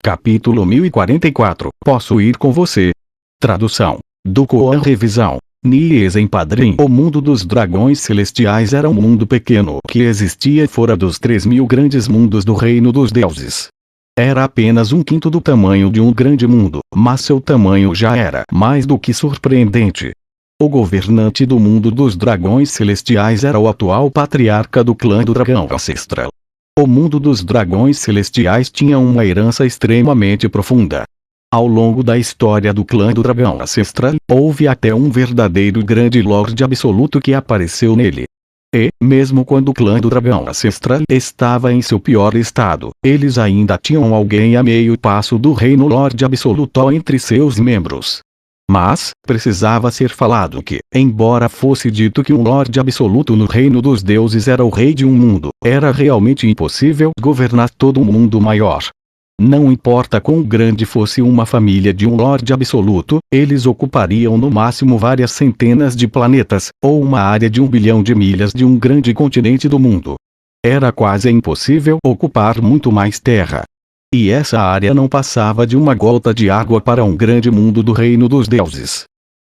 Capítulo 1044. Posso ir com você? Tradução. Do Koan Revisão. Nies em Padrim. O mundo dos dragões celestiais era um mundo pequeno que existia fora dos 3.000 grandes mundos do reino dos deuses. Era apenas um quinto do tamanho de um grande mundo, mas seu tamanho já era mais do que surpreendente. O governante do mundo dos dragões celestiais era o atual patriarca do clã do dragão ancestral. O mundo dos dragões celestiais tinha uma herança extremamente profunda. Ao longo da história do clã do dragão ancestral, houve até um verdadeiro grande Lorde Absoluto que apareceu nele. E, mesmo quando o clã do dragão ancestral estava em seu pior estado, eles ainda tinham alguém a meio passo do reino Lorde Absoluto entre seus membros. Mas, precisava ser falado que, embora fosse dito que um Lorde Absoluto no reino dos deuses era o rei de um mundo, era realmente impossível governar todo um mundo maior. Não importa quão grande fosse uma família de um Lorde Absoluto, eles ocupariam no máximo várias centenas de planetas, ou uma área de 1 bilhão de milhas de um grande continente do mundo. Era quase impossível ocupar muito mais terra. E essa área não passava de uma gota de água para um grande mundo do reino dos deuses.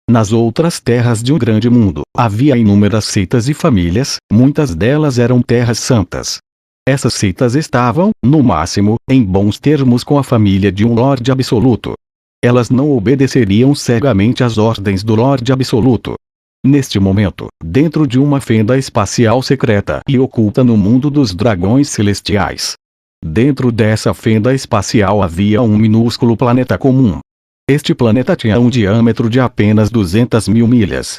Nas outras terras de um grande mundo, havia inúmeras seitas e famílias, muitas delas eram terras santas. Essas seitas estavam, no máximo, em bons termos com a família de um Lorde Absoluto. Elas não obedeceriam cegamente às ordens do Lorde Absoluto. Neste momento, dentro de uma fenda espacial secreta e oculta no mundo dos dragões celestiais. Dentro dessa fenda espacial havia um minúsculo planeta comum. Este planeta tinha um diâmetro de apenas 200.000 milhas.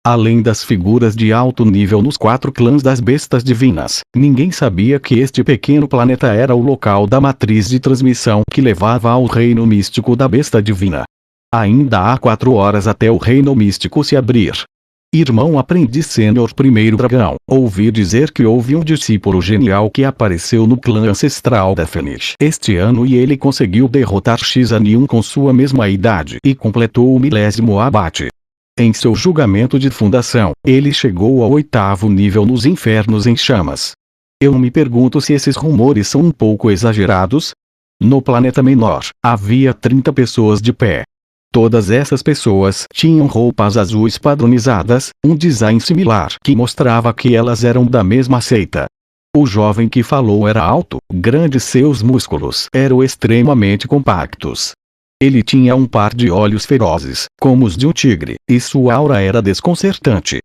Além das figuras de alto nível nos 4 clãs das bestas divinas, ninguém sabia que este pequeno planeta era o local da matriz de transmissão que levava ao reino místico da besta divina. Ainda há 4 horas até o reino místico se abrir. Irmão aprendiz sênior primeiro dragão, ouvi dizer que houve um discípulo genial que apareceu no clã ancestral da Fênix este ano e ele conseguiu derrotar X-Anium com sua mesma idade e completou o 1000º abate. Em seu julgamento de fundação, ele chegou ao 8º nível nos infernos em chamas. Eu me pergunto se esses rumores são um pouco exagerados. No planeta menor, havia 30 pessoas de pé. Todas essas pessoas tinham roupas azuis padronizadas, um design similar que mostrava que elas eram da mesma seita. O jovem que falou era alto, grande, seus músculos eram extremamente compactos. Ele tinha um par de olhos ferozes, como os de um tigre, e sua aura era desconcertante.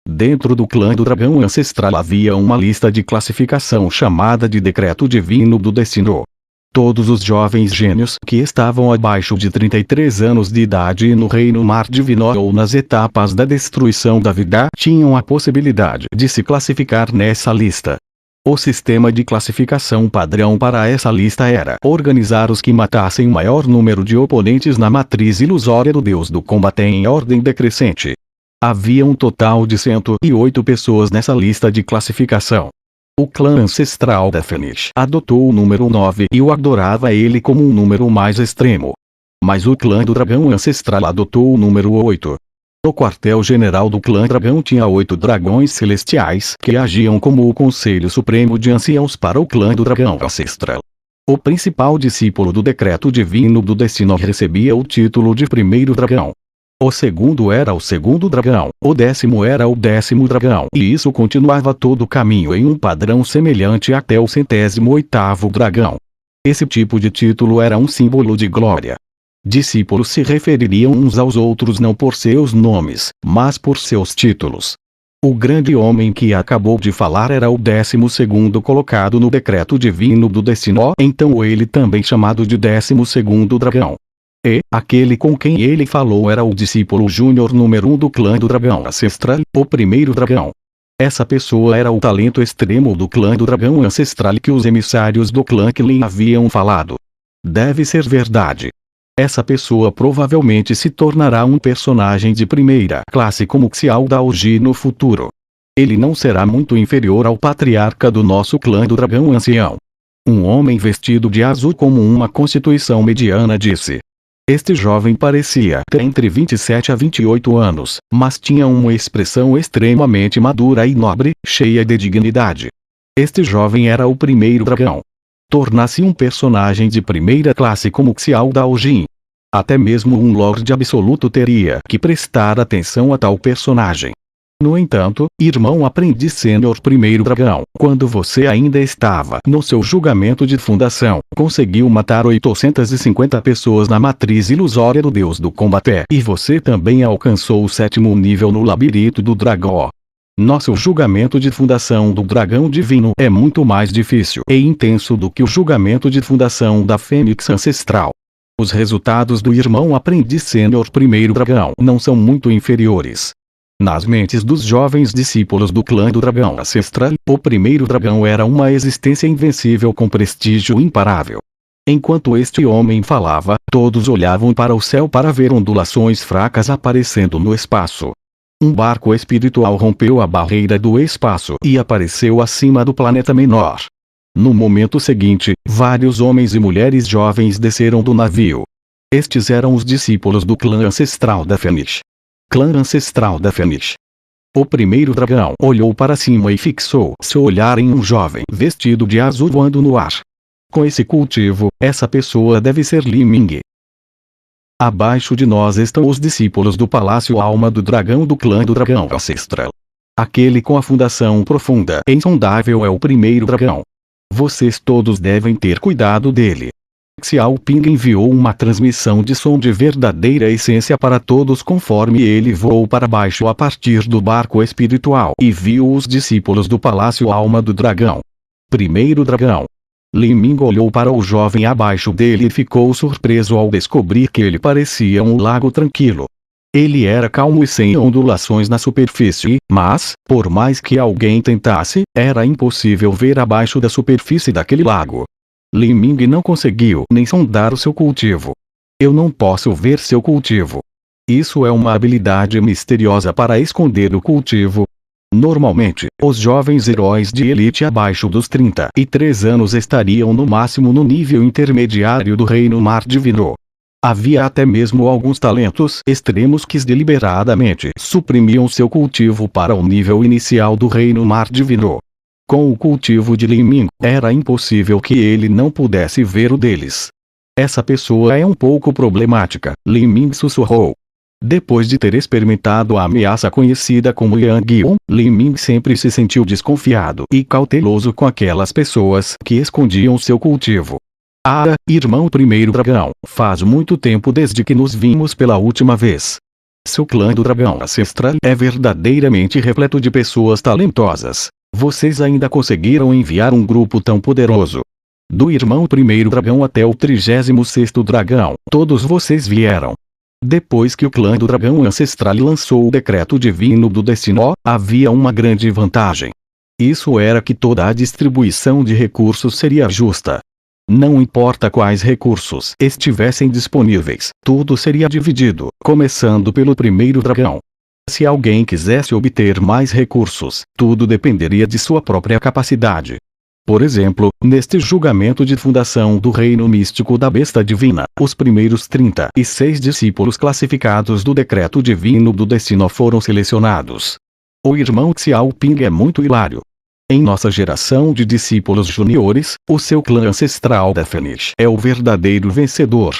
Dentro do clã do dragão ancestral havia uma lista de classificação chamada de Decreto Divino do Destino. Todos os jovens gênios que estavam abaixo de 33 anos de idade no reino mar divino ou nas etapas da destruição da vida tinham a possibilidade de se classificar nessa lista. O sistema de classificação padrão para essa lista era organizar os que matassem o maior número de oponentes na matriz ilusória do deus do combate em ordem decrescente. Havia um total de 108 pessoas nessa lista de classificação. O clã ancestral da Fênix adotou o número 9 e o adorava ele como um número mais extremo. Mas o clã do dragão ancestral adotou o número 8. O quartel-general do clã dragão tinha 8 dragões celestiais que agiam como o Conselho Supremo de Anciãos para o clã do dragão ancestral. O principal discípulo do Decreto Divino do Destino recebia o título de primeiro dragão. O segundo era o segundo dragão, o 10º era o 10º dragão e isso continuava todo o caminho em um padrão semelhante até o 108º dragão. Esse tipo de título era um símbolo de glória. Discípulos se refeririam uns aos outros não por seus nomes, mas por seus títulos. O grande homem que acabou de falar era o 12º colocado no Decreto Divino do Destino, então ele também chamado de 12º dragão. E, aquele com quem ele falou era o discípulo júnior número 1 do clã do dragão ancestral, o primeiro dragão. Essa pessoa era o talento extremo do clã do dragão ancestral que os emissários do clã que lhe haviam falado. Deve ser verdade. Essa pessoa provavelmente se tornará um personagem de primeira classe como Xiao Daoji no futuro. Ele não será muito inferior ao patriarca do nosso clã do dragão ancião. Um homem vestido de azul como uma constituição mediana disse. Este jovem parecia ter entre 27 a 28 anos, mas tinha uma expressão extremamente madura e nobre, cheia de dignidade. Este jovem era o primeiro dragão. tornasse um personagem de primeira classe como Xiao Daojin. Até mesmo um Lorde Absoluto teria que prestar atenção a tal personagem. No entanto, irmão aprendiz sênior primeiro dragão, quando você ainda estava no seu julgamento de fundação, conseguiu matar 850 pessoas na matriz ilusória do deus do combate e você também alcançou o 7º nível no labirinto do dragão. Nosso julgamento de fundação do dragão divino é muito mais difícil e intenso do que o julgamento de fundação da fênix ancestral. Os resultados do irmão aprendiz sênior primeiro dragão não são muito inferiores. Nas mentes dos jovens discípulos do clã do dragão ancestral, o primeiro dragão era uma existência invencível com prestígio imparável. Enquanto este homem falava, todos olhavam para o céu para ver ondulações fracas aparecendo no espaço. Um barco espiritual rompeu a barreira do espaço e apareceu acima do planeta menor. No momento seguinte, vários homens e mulheres jovens desceram do navio. Estes eram os discípulos do clã ancestral da Fênix. Clã ancestral da Fênix. O primeiro dragão olhou para cima e fixou seu olhar em um jovem vestido de azul voando no ar. Com esse cultivo, essa pessoa deve ser Li Ming. Abaixo de nós estão os discípulos do Palácio Alma do Dragão do clã do dragão ancestral. Aquele com a fundação profunda e insondável é o primeiro dragão. Vocês todos devem ter cuidado dele. Xiao Ping enviou uma transmissão de som de verdadeira essência para todos conforme ele voou para baixo a partir do barco espiritual e viu os discípulos do Palácio Alma do Dragão. Primeiro dragão. Li Ming olhou para o jovem abaixo dele e ficou surpreso ao descobrir que ele parecia um lago tranquilo. Ele era calmo e sem ondulações na superfície, mas, por mais que alguém tentasse, era impossível ver abaixo da superfície daquele lago. Li Ming não conseguiu nem sondar o seu cultivo. Eu não posso ver seu cultivo. Isso é uma habilidade misteriosa para esconder o cultivo. Normalmente, os jovens heróis de elite abaixo dos 33 anos estariam no máximo no nível intermediário do Reino Mar Divino. Havia até mesmo alguns talentos extremos que deliberadamente suprimiam seu cultivo para o nível inicial do Reino Mar Divino. Com o cultivo de Li Ming, era impossível que ele não pudesse ver o deles. Essa pessoa é um pouco problemática, Li Ming sussurrou. Depois de ter experimentado a ameaça conhecida como Yang Yun, Li Ming sempre se sentiu desconfiado e cauteloso com aquelas pessoas que escondiam seu cultivo. Ah, irmão primeiro dragão, faz muito tempo desde que nos vimos pela última vez. Seu clã do dragão ancestral é verdadeiramente repleto de pessoas talentosas. Vocês ainda conseguiram enviar um grupo tão poderoso. Do irmão primeiro dragão até o 36º dragão, todos vocês vieram. Depois que o clã do dragão ancestral lançou o decreto divino do destino, havia uma grande vantagem. Isso era que toda a distribuição de recursos seria justa. Não importa quais recursos estivessem disponíveis, tudo seria dividido, começando pelo primeiro dragão. Se alguém quisesse obter mais recursos, tudo dependeria de sua própria capacidade. Por exemplo, neste julgamento de fundação do reino místico da besta divina, os primeiros 36 discípulos classificados do decreto divino do destino foram selecionados. O irmão Xiao Ping é muito hilário. Em nossa geração de discípulos juniores, o seu clã ancestral da Fênix é o verdadeiro vencedor.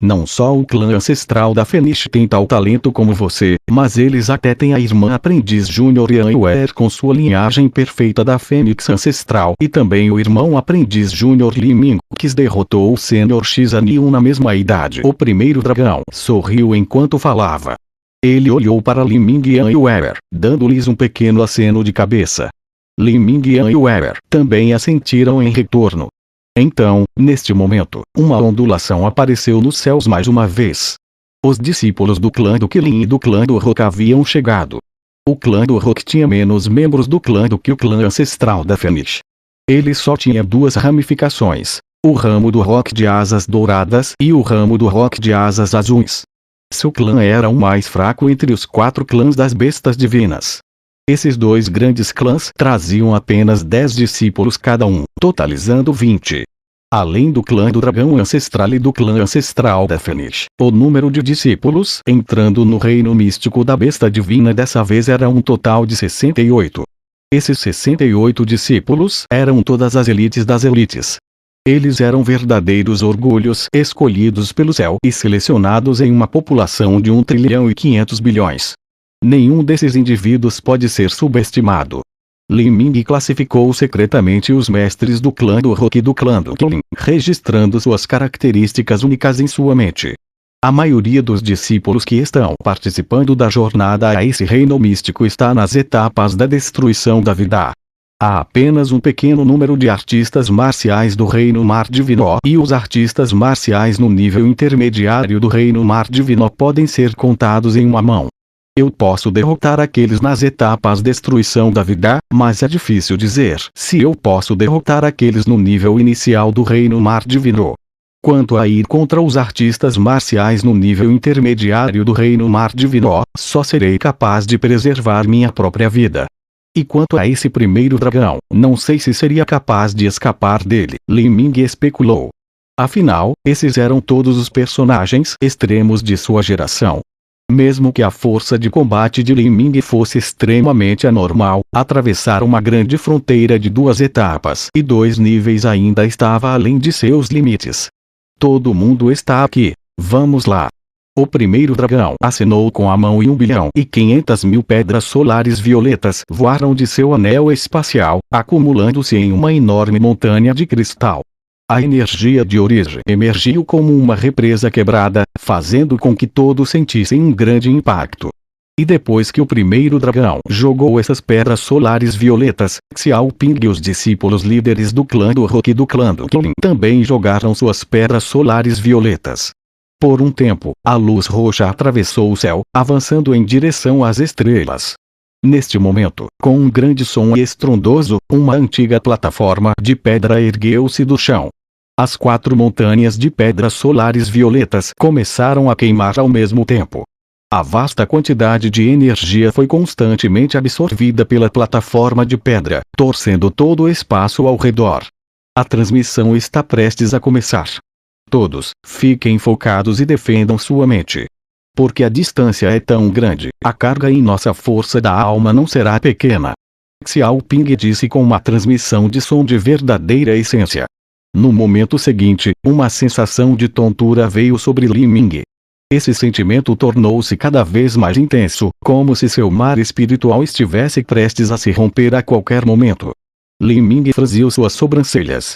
Não só o clã ancestral da Fênix tem tal talento como você, mas eles até têm a irmã aprendiz Júnior Yan Yuer com sua linhagem perfeita da Fênix ancestral e também o irmão aprendiz Júnior Li Ming, que derrotou o Sênior Xaniun na mesma idade. O primeiro dragão sorriu enquanto falava. Ele olhou para Li Ming e Yan Yuer, dando-lhes um pequeno aceno de cabeça. Li Ming e Yan Yuer também assentiram em retorno. Então, neste momento, uma ondulação apareceu nos céus mais uma vez. Os discípulos do clã do Qilin e do clã do Rock haviam chegado. O clã do Rock tinha menos membros do clã do que o clã ancestral da Fênix. Ele só tinha duas ramificações, o ramo do Rock de asas douradas e o ramo do Rock de asas azuis. Seu clã era o mais fraco entre os 4 clãs das bestas divinas. Esses dois grandes clãs traziam apenas 10 discípulos cada um, totalizando 20. Além do clã do dragão ancestral e do clã ancestral da Fênix, o número de discípulos entrando no reino místico da besta divina dessa vez era um total de 68. Esses 68 discípulos eram todas as elites das elites. Eles eram verdadeiros orgulhos escolhidos pelo céu e selecionados em uma população de 1.500.000.000.000. Nenhum desses indivíduos pode ser subestimado. Li Ming classificou secretamente os mestres do clã do Rock e do clã do Qin, registrando suas características únicas em sua mente. A maioria dos discípulos que estão participando da jornada a esse reino místico está nas etapas da destruição da vida. Há apenas um pequeno número de artistas marciais do Reino Mar Divino e os artistas marciais no nível intermediário do Reino Mar Divino podem ser contados em uma mão. Eu posso derrotar aqueles nas etapas destruição da vida, mas é difícil dizer se eu posso derrotar aqueles no nível inicial do Reino Mar Divino. Quanto a ir contra os artistas marciais no nível intermediário do Reino Mar Divino, só serei capaz de preservar minha própria vida. E quanto a esse primeiro dragão, não sei se seria capaz de escapar dele, Li Ming especulou. Afinal, esses eram todos os personagens extremos de sua geração. Mesmo que a força de combate de Li Ming fosse extremamente anormal, atravessar uma grande fronteira de 2 etapas e 2 níveis ainda estava além de seus limites. Todo mundo está aqui, vamos lá. O primeiro dragão acenou com a mão e 1.500.000 pedras solares violetas voaram de seu anel espacial, acumulando-se em uma enorme montanha de cristal. A energia de origem emergiu como uma represa quebrada, fazendo com que todos sentissem um grande impacto. E depois que o primeiro dragão jogou essas pedras solares violetas, Xiao Ping e os discípulos líderes do clã do Rock e do clã do Qin também jogaram suas pedras solares violetas. Por um tempo, a luz roxa atravessou o céu, avançando em direção às estrelas. Neste momento, com um grande som estrondoso, uma antiga plataforma de pedra ergueu-se do chão. As 4 montanhas de pedras solares violetas começaram a queimar ao mesmo tempo. A vasta quantidade de energia foi constantemente absorvida pela plataforma de pedra, torcendo todo o espaço ao redor. A transmissão está prestes a começar. Todos, fiquem focados e defendam sua mente. Porque a distância é tão grande, a carga em nossa força da alma não será pequena. Xiao Ping disse com uma transmissão de som de verdadeira essência. No momento seguinte, uma sensação de tontura veio sobre Li Ming. Esse sentimento tornou-se cada vez mais intenso, como se seu mar espiritual estivesse prestes a se romper a qualquer momento. Li Ming franziu suas sobrancelhas.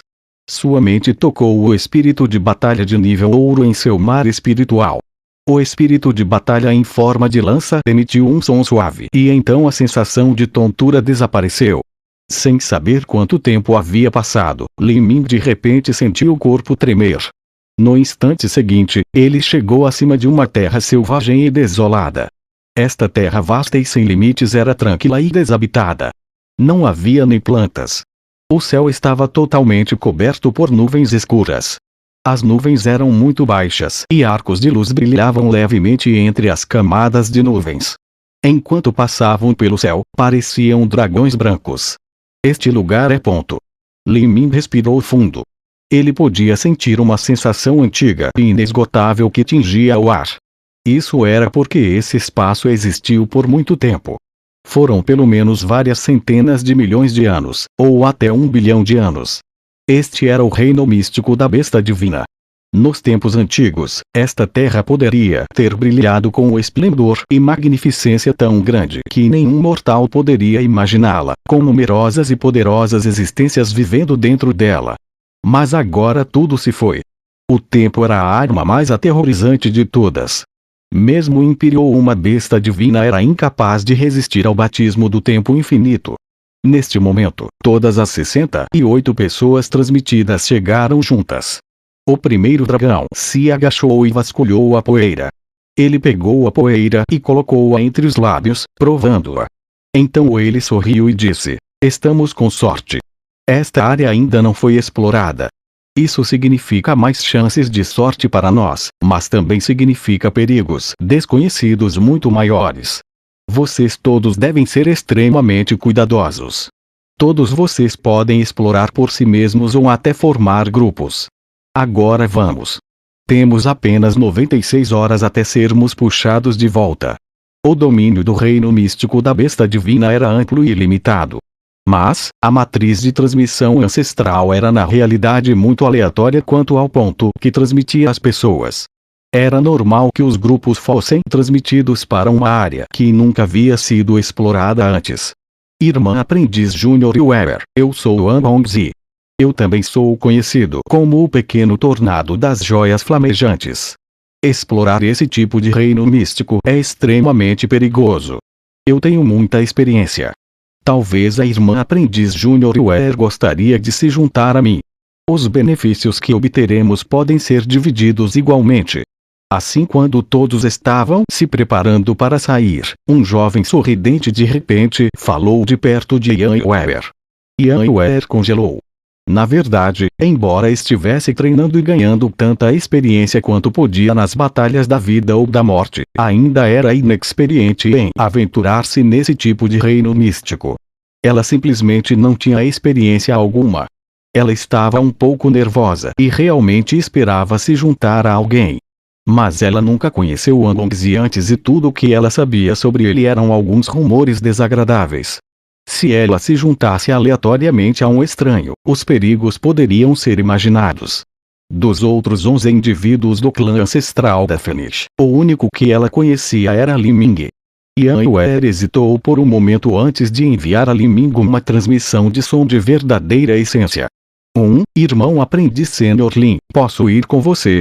Sua mente tocou o espírito de batalha de nível ouro em seu mar espiritual. O espírito de batalha em forma de lança emitiu um som suave e então a sensação de tontura desapareceu. Sem saber quanto tempo havia passado, Li Ming de repente sentiu o corpo tremer. No instante seguinte, ele chegou acima de uma terra selvagem e desolada. Esta terra vasta e sem limites era tranquila e desabitada. Não havia nem plantas. O céu estava totalmente coberto por nuvens escuras. As nuvens eram muito baixas e arcos de luz brilhavam levemente entre as camadas de nuvens. Enquanto passavam pelo céu, pareciam dragões brancos. Este lugar é ponto. Li Ming respirou fundo. Ele podia sentir uma sensação antiga e inesgotável que tingia o ar. Isso era porque esse espaço existiu por muito tempo. Foram pelo menos várias centenas de milhões de anos, ou até 1 bilhão de anos. Este era o reino místico da besta divina. Nos tempos antigos, esta terra poderia ter brilhado com um esplendor e magnificência tão grande que nenhum mortal poderia imaginá-la, com numerosas e poderosas existências vivendo dentro dela. Mas agora tudo se foi. O tempo era a arma mais aterrorizante de todas. Mesmo o Império ou uma besta divina era incapaz de resistir ao batismo do tempo infinito. Neste momento, todas as 68 pessoas transmitidas chegaram juntas. O primeiro dragão se agachou e vasculhou a poeira. Ele pegou a poeira e colocou-a entre os lábios, provando-a. Então ele sorriu e disse: "Estamos com sorte. Esta área ainda não foi explorada. Isso significa mais chances de sorte para nós, mas também significa perigos desconhecidos muito maiores. Vocês todos devem ser extremamente cuidadosos. Todos vocês podem explorar por si mesmos ou até formar grupos. Agora vamos. Temos apenas 96 horas até sermos puxados de volta." O domínio do reino místico da besta divina era amplo e ilimitado. Mas, a matriz de transmissão ancestral era na realidade muito aleatória quanto ao ponto que transmitia às pessoas. Era normal que os grupos fossem transmitidos para uma área que nunca havia sido explorada antes. Irmã Aprendiz Júnior Weber, eu sou Anbongzi. Eu também sou conhecido como o pequeno tornado das joias flamejantes. Explorar esse tipo de reino místico é extremamente perigoso. Eu tenho muita experiência. Talvez a irmã Aprendiz Júnior Weber gostaria de se juntar a mim. Os benefícios que obteremos podem ser divididos igualmente. Assim, quando todos estavam se preparando para sair, um jovem sorridente de repente falou de perto de Ian Weber. Ian Weber congelou. Na verdade, embora estivesse treinando e ganhando tanta experiência quanto podia nas batalhas da vida ou da morte, ainda era inexperiente em aventurar-se nesse tipo de reino místico. Ela simplesmente não tinha experiência alguma. Ela estava um pouco nervosa e realmente esperava se juntar a alguém. Mas ela nunca conheceu Anbongzi antes e tudo o que ela sabia sobre ele eram alguns rumores desagradáveis. Se ela se juntasse aleatoriamente a um estranho, os perigos poderiam ser imaginados. Dos outros 11 indivíduos do clã ancestral da Fenish, o único que ela conhecia era Li Ming. Ian Weber hesitou por um momento antes de enviar a Li Ming uma transmissão de som de verdadeira essência. Irmão aprendiz Sênior Lin, posso ir com você?